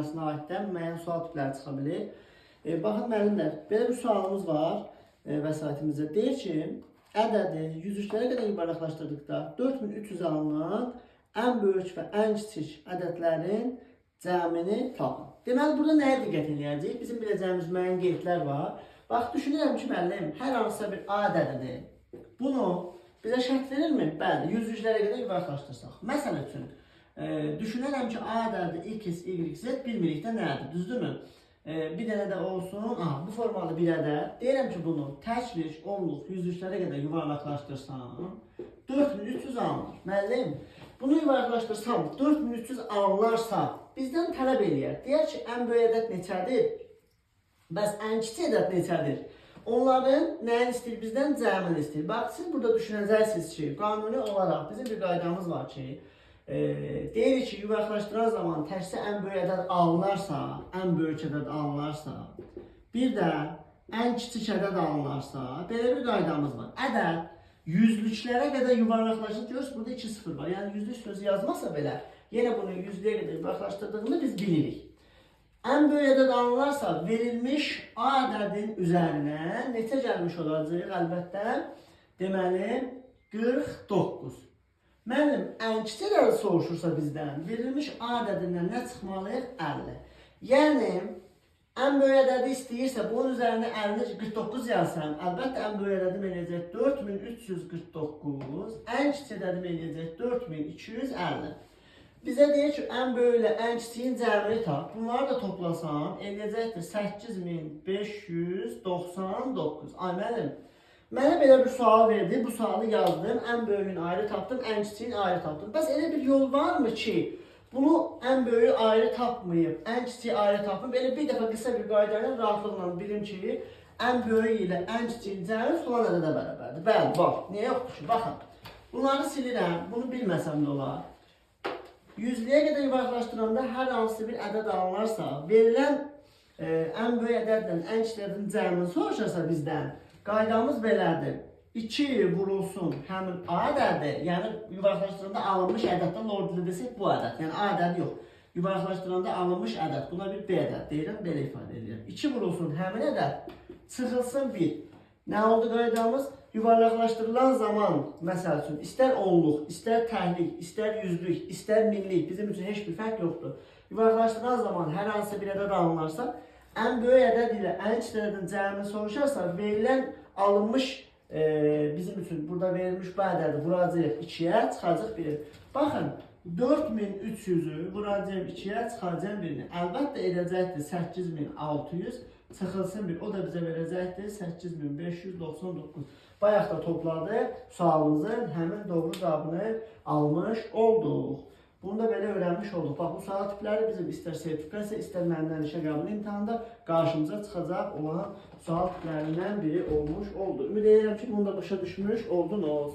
Aiddən müəyyən sual tipləri çıxa bilir. Baxın müəllimlər, belə bir sualımız var vəsaitimizdə. Deyir ki, ədədi 103-lərə qədər ibarətləşdirdikdə 4300 alınan ən böyük və ən kiçik ədədlərin cəmini tapın. Deməli, burada nəyə diqqət edəcəyik? Bizim biləcəyimiz müəyyən qeydlər var. Bax, düşünürəm ki, müəllim, hər hansısa bir A ədədidir. Bunu bizə şərt verirmi? Bəli, 103-lərə qədər ibarətləşdirsək. Məsəl üçün, düşünürəm ki, A ədədi x, y, z bilmirik də nədir, düzdürmü? Bir dənə də olsun, bu formalı bir ədəd. Deyirəm ki, bunu təklik, onluq, 103-lərə qədər yuvarlaqlaşdırsam, 4300 alınır. Müəllim, bunu yuvarlaqlaşdırsam, 4300 alınarsa, bizdən tələb eləyər. Deyər ki, ən böyük ədəd neçədir? Bəs ən kiçik ədəd neçədir? Onların nəyin istəyir? Bizdən cəmini istəyir. Bax, siz burada düşünəcəksiniz ki, qanuni olaraq bizim bir qaydamız var ki, deyirik ki, yuvarlaqlaşdıran zaman təkcə ən böyük ədəd alınarsa, ən böyük ədəd alınarsa, bir də ən kiçik ədəd alınarsa, belə bir qaydamız var. Ədəd yüzlüklərə qədər yuvarlaqlaşır. Görürsünüz, burada 2 sıfır var. Yəni yüzlük sözü yazmasa belə, yenə bunu yüzlüyə qədər yuvarlaqlaşdırdığını biz bilirik. Ən böyük ədəd alınarsa, verilmiş A ədədin üzərinə neçə gəlmiş olacaq? Əlbəttə, deməli, 49. Müəllim, ən kiçik ədəd soruşursa bizdən, verilmiş A ədədindən nə çıxmalıyıq? 50. Yəni, ən böyük ədədi istəyirsə, bunun üzərinə 49 yazsam, əlbəttə, ən böyük ədədim eləyəcək 4349, ən kiçik ədədim eləyəcək 4250. Bizə deyir ki, ən böyük ilə ən kiçiyin cəmini tap. Bunları da toplasam, eləyəcəkdir 8599. Ay müəllim, mənə belə bir sual verdi, bu sualı yazdım, ən böyüyünü ayrı tapdım, ən kiçiyini ayrı tapdım. Bəs elə bir yol varmı ki, bunu ən böyüyü ayrı tapmayıb, ən kiçiyi ayrı tapıb, elə bir dəfə qısa bir qaydayla rahatlıqla bilim ki, ən böyük ilə ən kiçiyin cəmi filan ədədə bərabərdir. Bəli, bax, niyə yoxdur ki? Baxın, bunları silirəm, bunu bilməsəm də olar. Yüzlüyə qədər yuvarlaqlaşdıranda hər hansı bir ədəd alınarsa, verilən ən böyük ədədlə ən kiçik ədədin cəmini soruşarsa bizdən, qaydamız belədir. 2 vurulsun həmin A ədədi, yəni yuvarlaqlaşdıranda alınmış ədəddən ordili desək bu ədəd, yəni A ədədi yox. Yuvarlaqlaşdıranda alınmış ədəd, buna bir B ədəd deyirəm, belə ifadə edirəm. 2 vurulsun həmin ədəd, çıxılsın 1. Nə oldu qaydamız? Yuvarlaqlaşdırılan zaman, məsəl üçün, istər onluq, istər təhlik, istər yüzlük, istər minlik, bizim üçün heç bir fərq yoxdur. Yuvarlaqlaşdırılan zaman hər hansı bir ədəd alınarsa, ən böyük ədəd ilə ən kiçik ədədin cəmini soruşarsa, verilən alınmış, bizim üçün burada verilmiş bu ədədi vuracaq 2-yə, çıxacaq 1-ə. Baxın, 4300-ü vuracaq 2-yə, çıxacaq 1-ə. Əlbəttə edəcəkdir 8600, çıxılsın 1, o da bizə verəcəkdir 8599. Bayaq da topladıq, sualımızın həmin doğru cavabını almış olduq. Bunu da belə öyrənmiş olduq. Bax, bu sual tipləri bizim istər sertifikasiya, istər məndən işə qəbul imtahanda qarşımıza çıxacaq olan sual tiplərindən biri olmuş oldu. Ümid edirəm ki, bunu da başa düşmüş oldunuz.